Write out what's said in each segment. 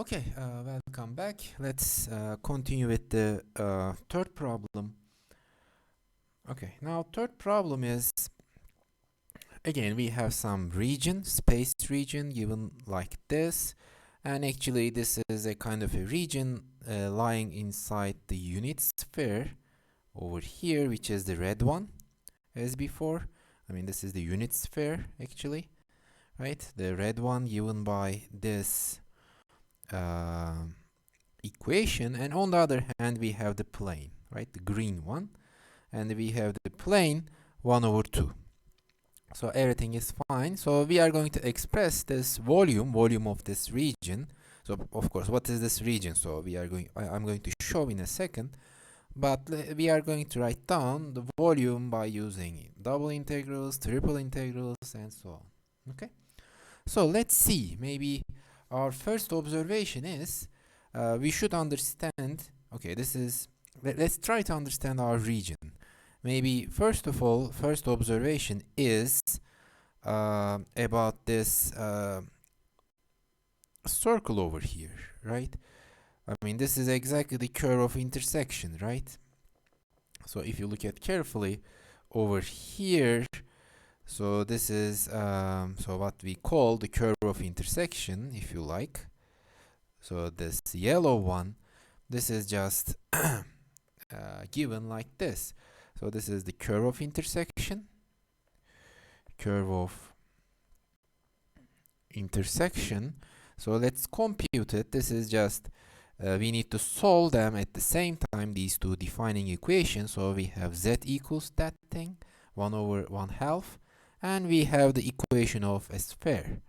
Okay, welcome back. Let's continue with the third problem. Okay, now third problem is, again, we have some region, space region given like this. And actually this is a kind of a region lying inside the unit sphere over here, which is the red one as before. I mean, this is the unit sphere actually, right? The red one given by this equation, and on the other hand we have the plane, right, the green one, and we have the plane 1 over 2. So everything is fine. So we are going to express this volume of this region. So of course, what is this region? So I'm going to show in a second, but we are going to write down the volume by using double integrals, triple integrals, and so on. Okay, so let's see. Maybe our first observation is we should understand. Okay, let's try to understand our region. Maybe first of all, first observation is about this circle over here, right? I mean, this is exactly the curve of intersection, right? So if you look at carefully over here, so this is so what we call the curve of intersection, if you like. So this yellow one, this is just given like this. So this is the curve of intersection. So let's compute it. This is just, we need to solve them at the same time, these two defining equations. So we have z equals that thing, 1 over 1/2. And we have the equation of a sphere.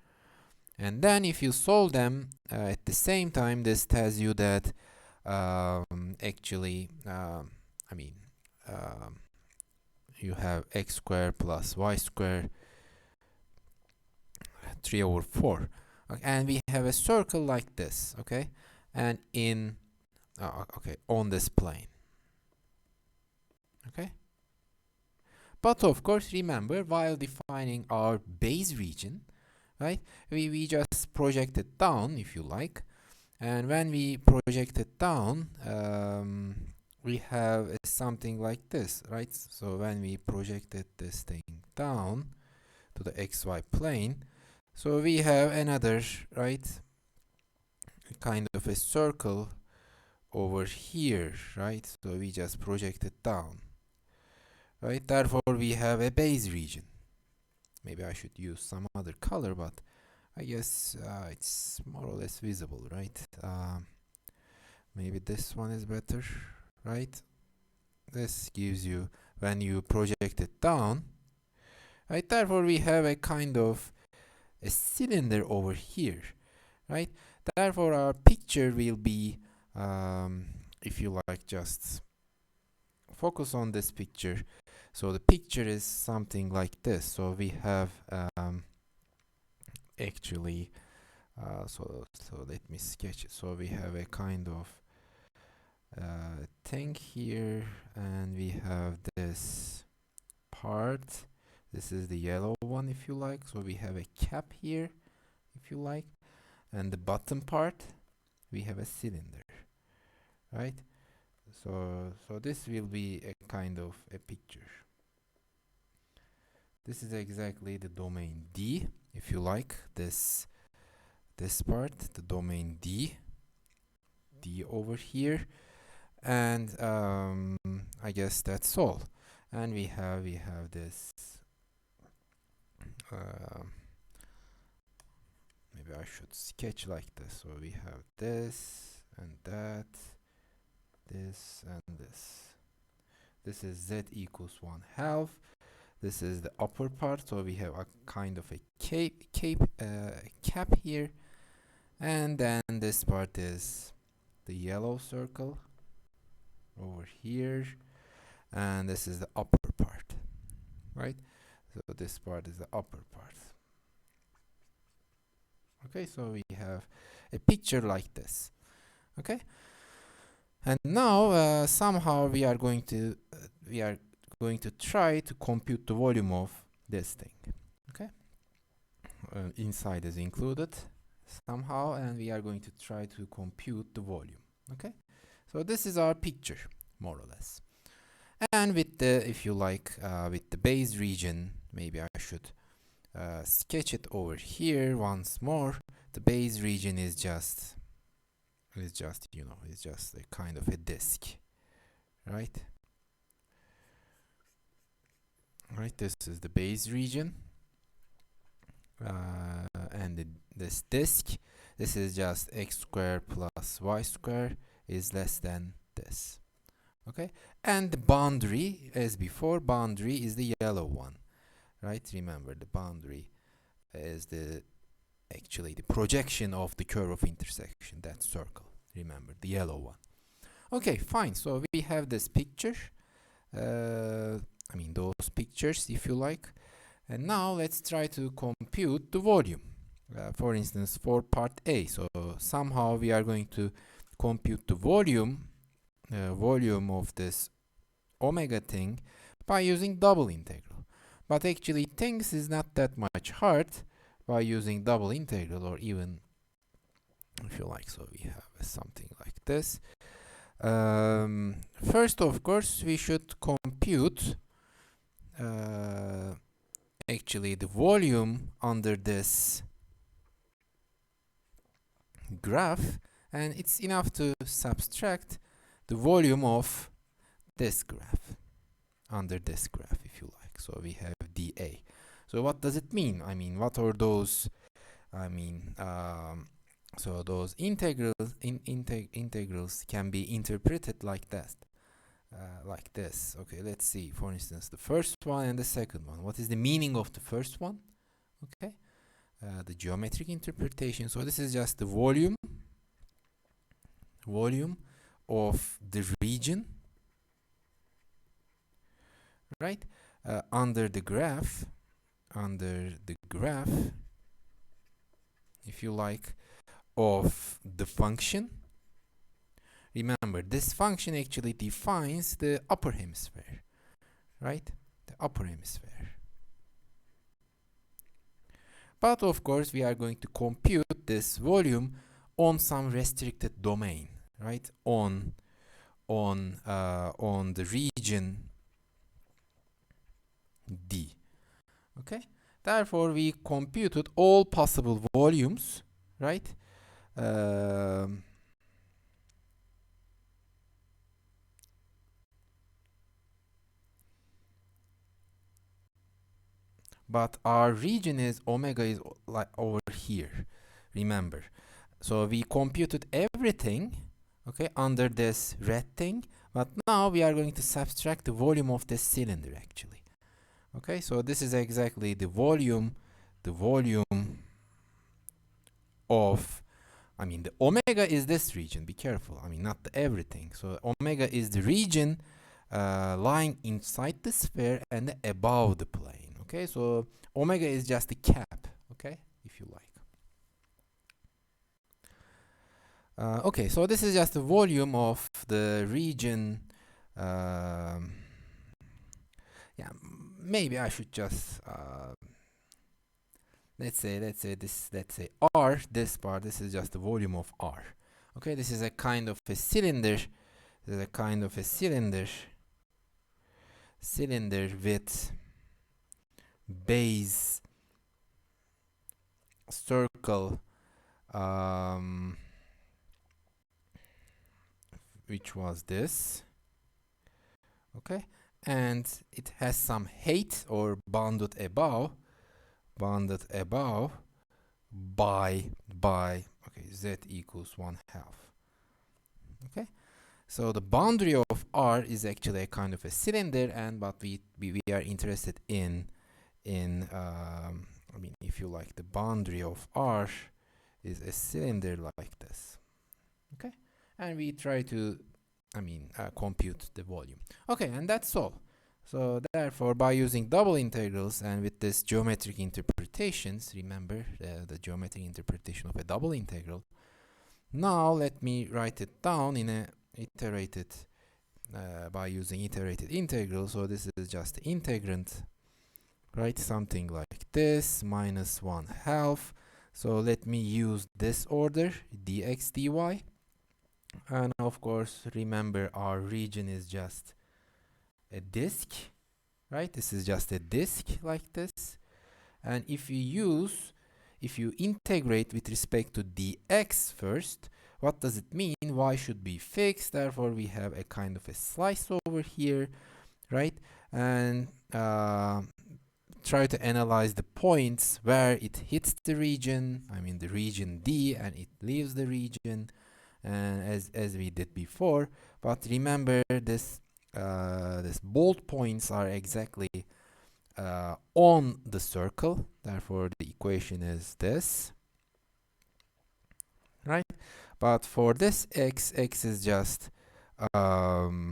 And then if you solve them at the same time, this tells you that actually, you have x squared plus y squared 3 over 4. Okay, and we have a circle like this, okay? And on this plane. Okay? But of course, remember, while defining our base region, right, we just project it down, if you like. And when we project it down, we have something like this, right? So when we projected this thing down to the xy plane, so we have another, right, kind of a circle over here, right? So we just project it down, right? Therefore, we have a base region. Maybe I should use some other color, but I guess it's more or less visible, right? Maybe this one is better, right? This gives you, when you project it down, right? Therefore, we have a kind of a cylinder over here, right? Therefore, our picture will be, if you like, just focus on this picture. So the picture is something like this. So we have actually, so let me sketch it. So we have a kind of thing here, and we have this part. This is the yellow one, if you like. So we have a cap here, if you like, and the bottom part we have a cylinder, right? So this will be a kind of a picture. This is exactly the domain D, if you like, this part, the domain D over here. And I guess that's all. And we have this, maybe I should sketch like this. So we have this and that, this and this. This is z equals 1/2. This is the upper part, so we have a kind of a cap here, and then this part is the yellow circle over here, and this is the upper part, right? So this part is the upper part. Okay, so we have a picture like this. Okay, and now somehow we are going to try to compute the volume of this thing. Okay, inside is included, somehow, and we are going to try to compute the volume. Okay, so this is our picture, more or less. And with the, if you like, with the base region, maybe I should sketch it over here once more. The base region is just you know, it's just a kind of a disk, right? Right, this is the base region, and this disk, this is just x squared plus y squared is less than this. Okay, and the boundary, as before, boundary is the yellow one, right? Remember, the boundary is the actually the projection of the curve of intersection, that circle. Remember, the yellow one. Okay, fine. So we have this picture. I mean, those pictures, if you like. And now let's try to compute the volume. For instance, for part A. So somehow we are going to compute the volume of this omega thing by using double integral. But actually things is not that much hard by using double integral, or even, if you like, so we have something like this. First, of course, we should compute actually the volume under this graph, and it's enough to subtract the volume of this graph under this graph, if you like. So we have dA. So what does it mean? I mean, what are those? I mean, so those integrals can be interpreted like that, like this. Okay, let's see. For instance, the first one and the second one. What is the meaning of the first one? Okay, the geometric interpretation. So this is just the volume of the region, right? Under the graph, if you like, of the function. Remember, this function actually defines the upper hemisphere, right? The upper hemisphere. But of course, we are going to compute this volume on some restricted domain, right? On the region D. Okay. Therefore, we computed all possible volumes, right? But our region is omega is like over here, remember. So we computed everything, okay, under this red thing, but now we are going to subtract the volume of this cylinder actually. Okay, so this is exactly the volume of, I mean, the omega is this region, be careful, I mean, not everything. So omega is the region lying inside the sphere and above the plane. Okay, so omega is just the cap, okay, if you like. Okay, so this is just the volume of the region. Yeah, maybe I should just let's say R, this part, this is just the volume of R. Okay, this is a kind of a cylinder. This is a kind of a cylinder with base, circle, which was this. Okay, and it has some height, or bounded above by okay, z equals 1/2. Okay, so the boundary of R is actually a kind of a cylinder, and but we are interested in I mean, if you like, the boundary of R is a cylinder like this. Okay, and we try to, I mean, compute the volume. Okay, and that's all. So therefore, by using double integrals and with this geometric interpretations, remember the geometric interpretation of a double integral. Now let me write it down in a iterated, by using iterated integral. So this is just integrand, right? Something like this, minus 1/2. So let me use this order, dx dy. And of course, remember our region is just a disk, right? This is just a disk like this. And if you integrate with respect to dx first, what does it mean? Y should be fixed, therefore we have a kind of a slice over here, right? And try to analyze the points where it hits the region, I mean the region D, and it leaves the region, as we did before. But remember, this bold points are exactly on the circle, therefore the equation is this, right? But for this x is just 4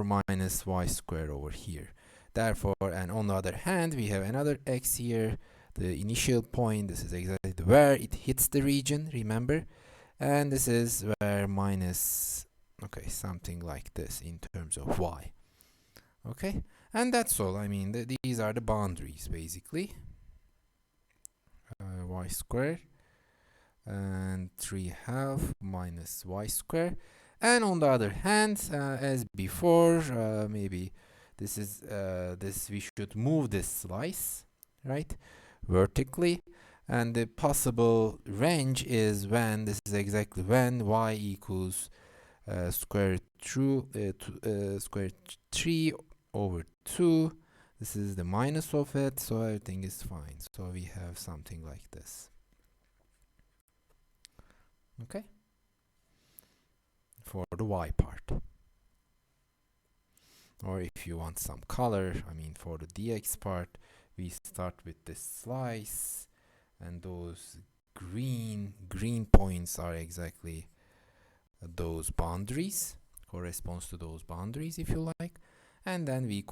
minus y squared over here. Therefore, and on the other hand, we have another x here, the initial point, this is exactly where it hits the region, remember? And this is where minus, okay, something like this in terms of y. Okay, and that's all. I mean, these are the boundaries, basically. Y squared and 3/2 minus y squared. And on the other hand, as before, maybe this is this we should move this slice, right, vertically, and the possible range is when this is exactly when y equals square square 3 over 2. This is the minus of it, so everything is fine. So we have something like this. Okay, for the y part. Or if you want some color, I mean for the dx part, we start with this slice, and those green points are exactly those boundaries, corresponds to those boundaries if you like, and then we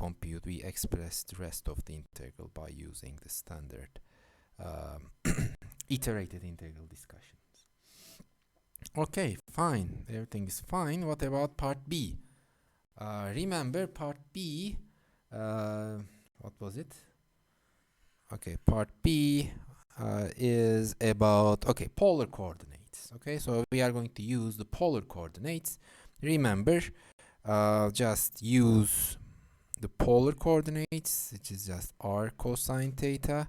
express the rest of the integral by using the standard iterated integral discussions. Okay, fine, everything is fine. What about part B? Remember part B, what was it? Okay, part B is about, okay, polar coordinates. Okay, so we are going to use the polar coordinates. Remember, just use the polar coordinates, which is just r cosine theta,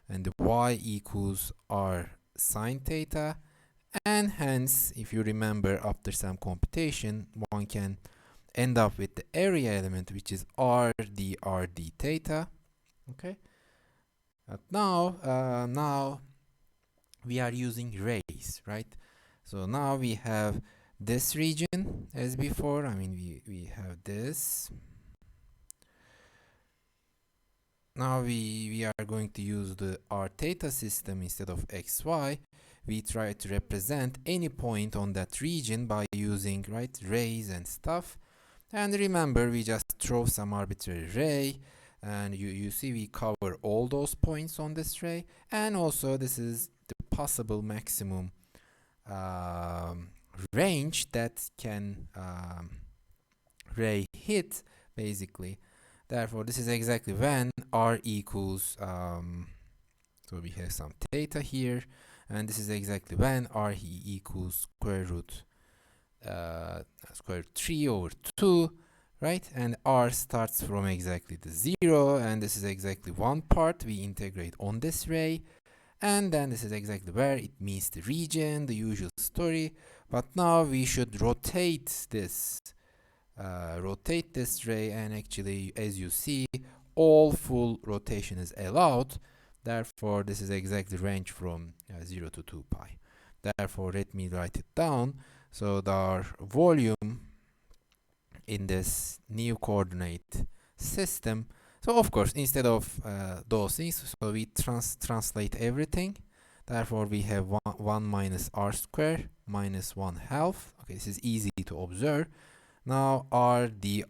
and the y equals r sine theta. And hence, if you remember, after some computation, one can end up with the area element, which is r d theta. Okay. But now we are using rays, right? So now we have this region as before. I mean, we have this. Now we are going to use the r theta system instead of xy. We try to represent any point on that region by using, right, rays and stuff. And remember, we just throw some arbitrary ray, and you see we cover all those points on this ray. And also this is the possible maximum range that can ray hit, basically. Therefore, this is exactly when r equals, so we have some theta here, and this is exactly when r equals square root 3 over 2, right? And r starts from exactly the 0, and this is exactly one part we integrate on this ray, and then this is exactly where it meets the region, the usual story. But now we should rotate this ray, and actually, as you see, all full rotation is allowed. Therefore, this is exactly range from 0 to 2 pi. Therefore, let me write it down. So our volume in this new coordinate system, so of course, instead of those things, so we translate everything. Therefore, we have 1 minus r squared minus 1/2. Okay, this is easy to observe. Now r d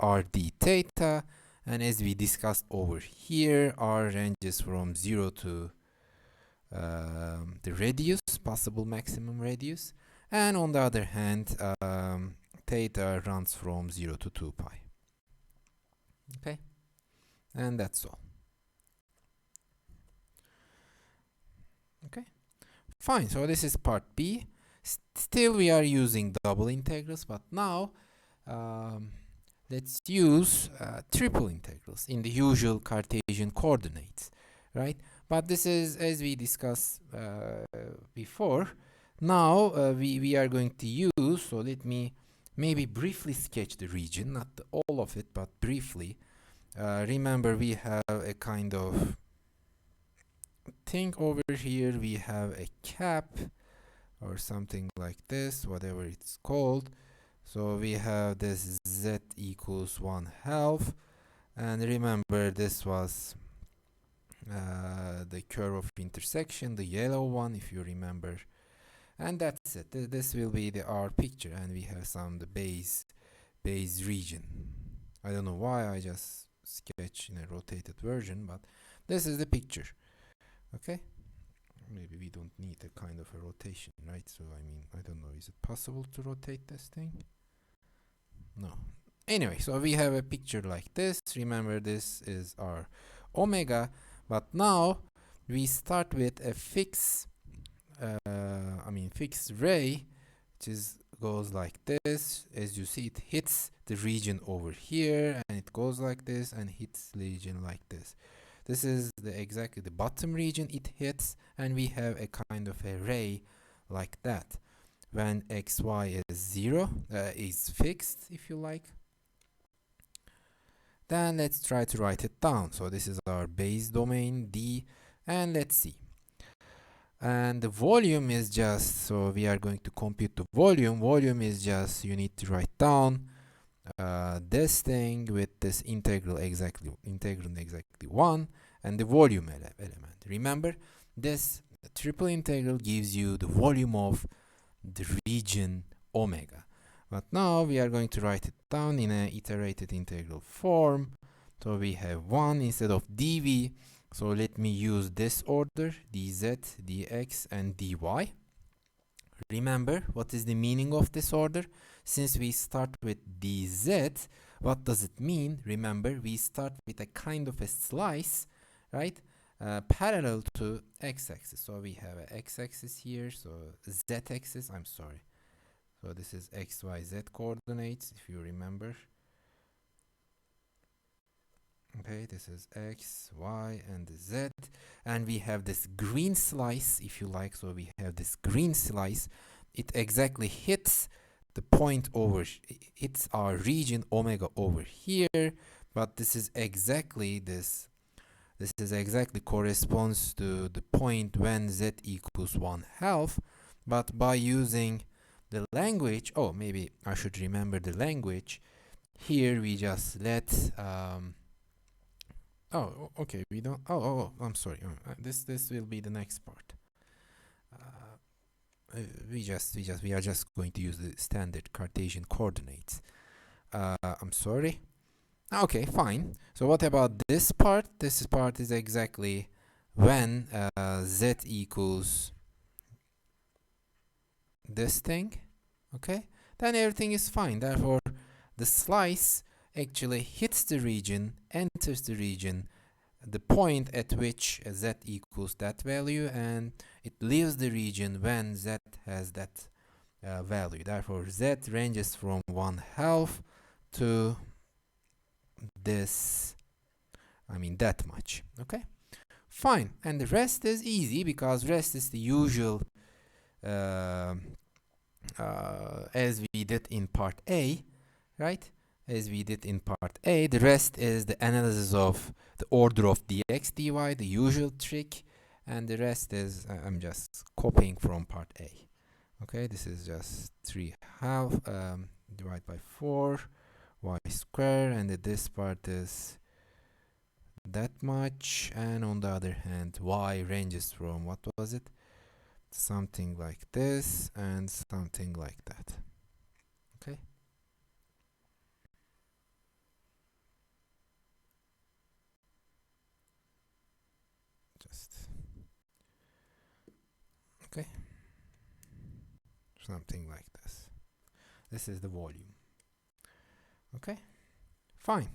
theta, and as we discussed over here, r ranges from 0 to the radius, possible maximum radius, and on the other hand, theta runs from 0 to 2 pi. Okay, and that's all. Okay, fine. So this is part B. Still we are using double integrals, but now um, let's use triple integrals in the usual Cartesian coordinates, right? But this is, as we discussed before, now we are going to use, so let me maybe briefly sketch the region, not all of it, but briefly. Remember, we have a kind of thing over here. We have a cap or something like this, whatever it's called. So we have this z equals 1/2. And remember, this was the curve of intersection, the yellow one, if you remember. And that's it. This will be our picture, and we have the base region. I don't know why I just sketch in a rotated version, but this is the picture. Okay. Maybe we don't need a kind of a rotation, right? So I mean, I don't know. Is it possible to rotate this thing? No. Anyway, so we have a picture like this. Remember, this is our omega, but now we start with a fixed ray, which goes like this. As you see, it hits the region over here, and it goes like this and hits the region like this. This is exactly the bottom region it hits, and we have a kind of a ray like that. When xy is 0, is fixed, if you like. Then let's try to write it down. So this is our base domain D, and let's see. And the volume is just, so we are going to compute the volume. Volume is just, you need to write down this thing with this integral exactly 1, and the volume element. Remember, this triple integral gives you the volume of the region omega. But now we are going to write it down in an iterated integral form. So we have 1 instead of dv. So let me use this order: dz, dx, and dy. Remember, what is the meaning of this order? Since we start with dz, what does it mean? Remember, we start with a kind of a slice, right? Parallel to x-axis. So we have an x-axis here, so z-axis, I'm sorry. So this is x, y, z coordinates, if you remember. Okay, this is x, y, and z. And we have this green slice, if you like. So we have this green slice. It exactly hits the point over, it's our region omega over here. But this is exactly corresponds to the point when z equals 1/2. But by using the language, oh, maybe I should remember the language. Here we just let okay, we don't. I'm sorry. This will be the next part. We are just going to use the standard Cartesian coordinates. I'm sorry. Okay, fine. So what about this part? This part is exactly when z equals this thing. Okay, then everything is fine. Therefore, the slice actually hits the region, enters the region, the point at which z equals that value, and it leaves the region when z has that value. Therefore, z ranges from 1/2 to this, that much. Okay, fine. And the rest is easy, because rest is the usual as we did in part A, right? As we did in part A, the rest is the analysis of the order of dx dy, the usual trick, and the rest is I'm just copying from part A. Okay, this is just 3/2 divided by 4 y square, and this part is that much. And on the other hand, y ranges from, what was it, something like this and something like that. Okay, just okay, something like this. This is the volume. Okay, fine.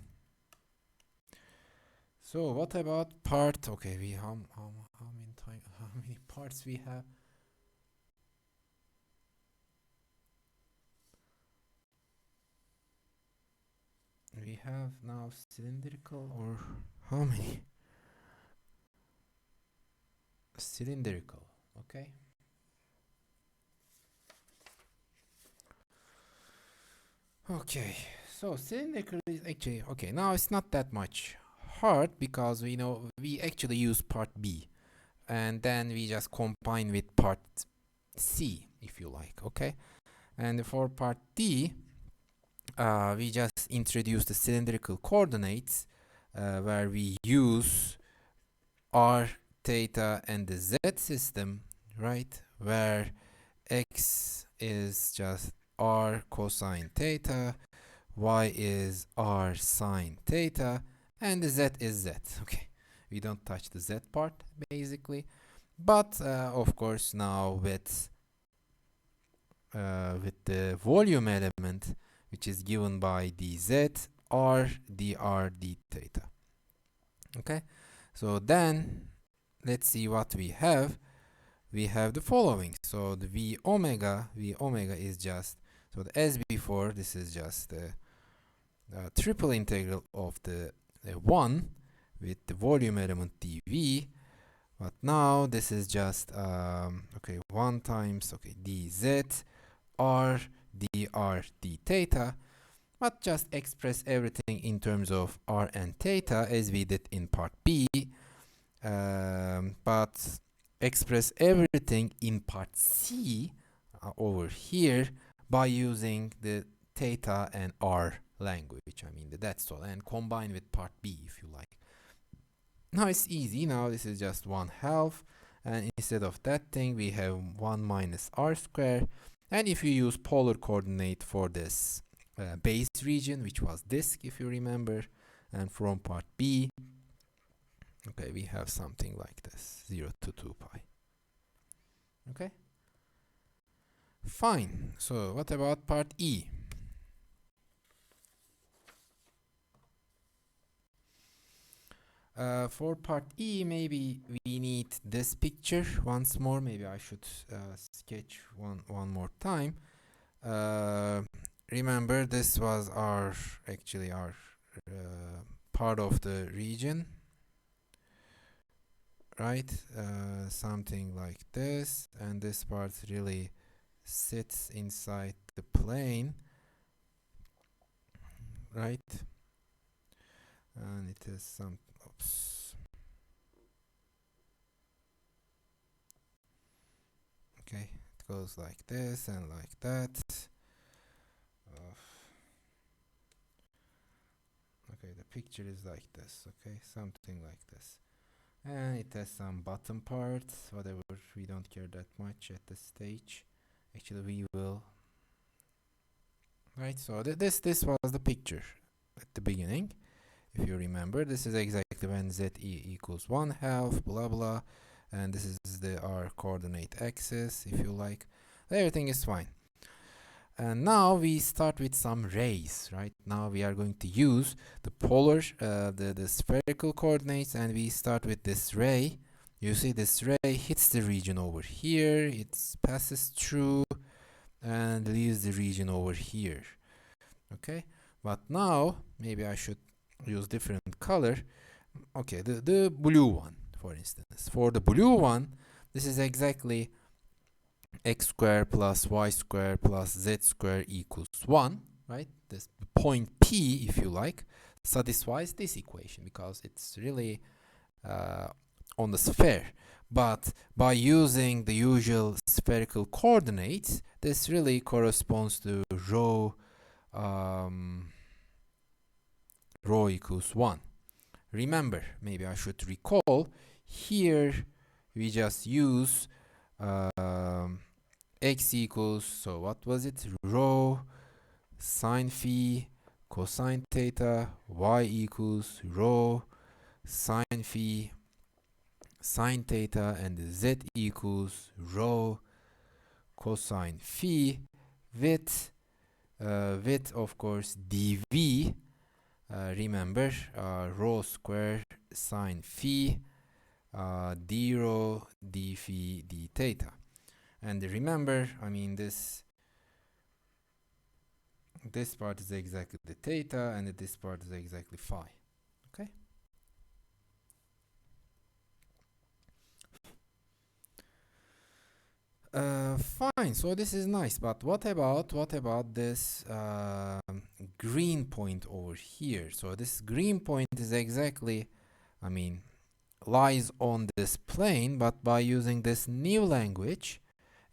So what about part? Okay, how many how many parts we have. We have now cylindrical, or how many? Cylindrical, okay. Okay, so cylindrical is actually, okay, now it's not that much hard because we know we actually use part B and then we just combine with part C, if you like, okay. And for part D, we just introduce the cylindrical coordinates where we use r, theta, and the z system, right? Where x is just r cosine theta, y is r sine theta, and the z is z. Okay, we don't touch the z part basically, but of course now with the volume element, which is given by dz r dr d theta. Okay, so then let's see what we have. We have the following. So the v omega is just, so as before, this is just the triple integral of the 1 with the volume element dv, but now this is just okay, 1 times, okay, dz r dr d theta, but just express everything in terms of r and theta as we did in part B, but express everything in part C over here by using the theta and r language. I mean, that's all, and combine with part B if you like. Now it's easy. Now this is just 1/2, and instead of that thing we have 1 minus r square. And if you use polar coordinate for this base region, which was disk if you remember, and from part B, okay, we have something like this, 0 to 2 pi. Okay, fine. So what about part E? For part E, maybe we need this picture once more. Maybe I should sketch one more time. Remember, this was actually our part of the region, right? Something like this, and this part really sits inside the plane, right? And it is some, oops. Okay, it goes like this and like that. Okay, the picture is like this, okay, something like this. And it has some bottom parts, whatever, we don't care that much at this stage. Actually, we will. Right, so this was the picture at the beginning. If you remember, this is exactly when z equals 1/2, blah blah, and this is the r coordinate axis, if you like. Everything is fine. And now we start with some rays, right? Now we are going to use the polar, the spherical coordinates, and we start with this ray. You see this ray hits the region over here, it passes through and leaves the region over here. Okay, but now maybe I should use different color. Okay, the blue one, for instance. For the blue one, this is exactly x squared plus y squared plus z squared equals 1, right? This point P, if you like, satisfies this equation because it's really on the sphere. But by using the usual spherical coordinates, this really corresponds to rho equals 1. Remember, maybe I should recall, here we just use x equals, so what was it? Rho sine phi cosine theta, y equals rho sine phi sine theta, and z equals rho cosine phi with of course dv. Remember, rho square sine phi d rho, d phi, d theta. And remember, I mean, this part is exactly the theta, and this part is exactly phi. Okay. Fine. So this is nice, but what about this green point over here? So this green point is exactly, I mean, lies on this plane, but by using this new language,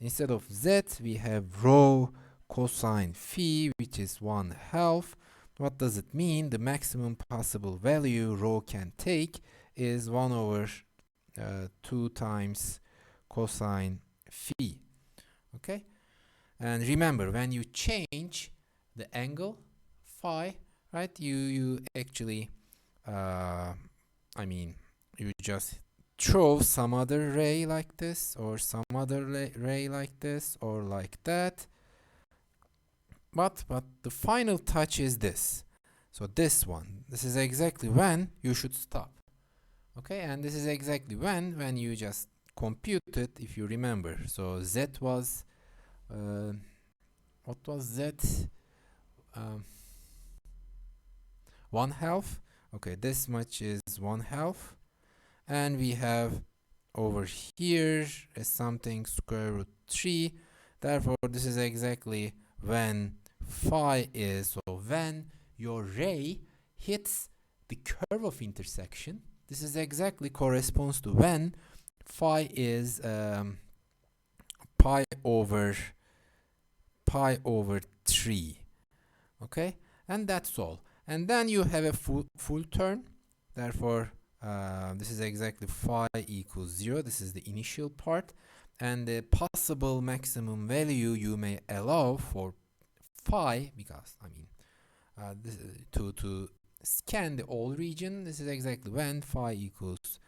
instead of z, we have rho cosine phi, which is 1/2. What does it mean? The maximum possible value rho can take is 1/2 times cosine phi. Okay? And remember, when you change the angle phi, right, you actually, I mean, you just throw some other ray like this, or some other ray like this, or like that. But the final touch is this. So this one, this is exactly when you should stop. Okay, and this is exactly when you just compute it, if you remember. So z was, what was z? 1/2. Okay, this much is 1/2. And we have over here is something square root 3. Therefore, this is exactly when phi is. So when your ray hits the curve of intersection, this is exactly corresponds to when phi is pi over 3. Okay, and that's all. And then you have a full turn. Therefore, this is exactly phi equals 0. This is the initial part, and the possible maximum value you may allow for phi, because I mean, this, to scan the whole region, this is exactly when phi equals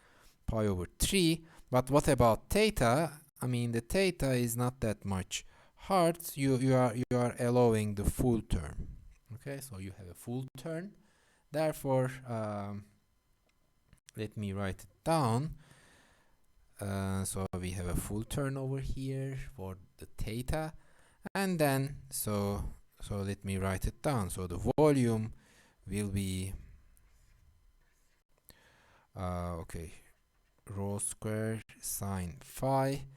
pi over 3. But what about theta? I mean, the theta is not that much hard. You are allowing the full turn. Okay, so you have a full turn. Therefore, let me write it down. So we have a full turn over here for the theta, and then so let me write it down. So the volume will be okay, rho square sine phi.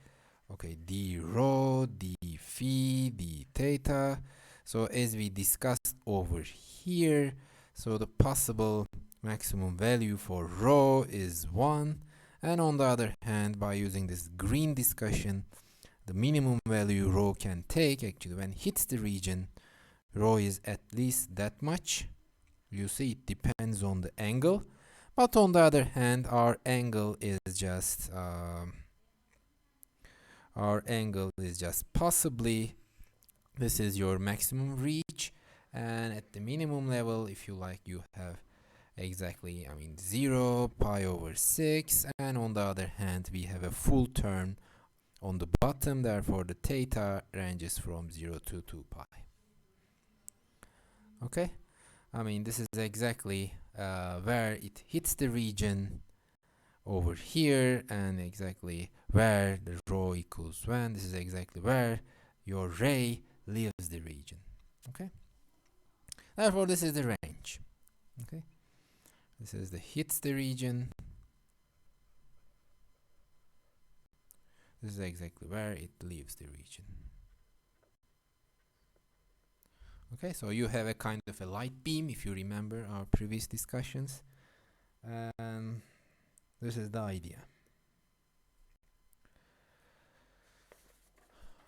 Okay, d rho, d phi, d theta. So as we discussed over here, so the possible maximum value for rho is 1. And on the other hand, by using this green discussion, the minimum value rho can take, actually when it hits the region, rho is at least that much. You see, it depends on the angle. But on the other hand, our angle is just possibly, this is your maximum reach, and at the minimum level, if you like, you have exactly, I mean, 0, pi over 6, and on the other hand, we have a full turn on the bottom. Therefore, the theta ranges from 0 to 2 pi. Okay, I mean, this is exactly where it hits the region over here, and exactly where the rho equals 1. This is exactly where your ray leaves the region. Okay, therefore this is the range. Okay, this is the hits the region. This is exactly where it leaves the region. Okay, so you have a kind of a light beam, if you remember our previous discussions. This is the idea.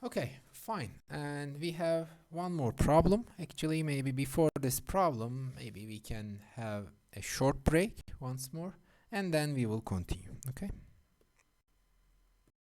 Okay, fine. And we have one more problem. Actually, maybe before this problem, maybe we can have a short break once more, and then we will continue. Okay.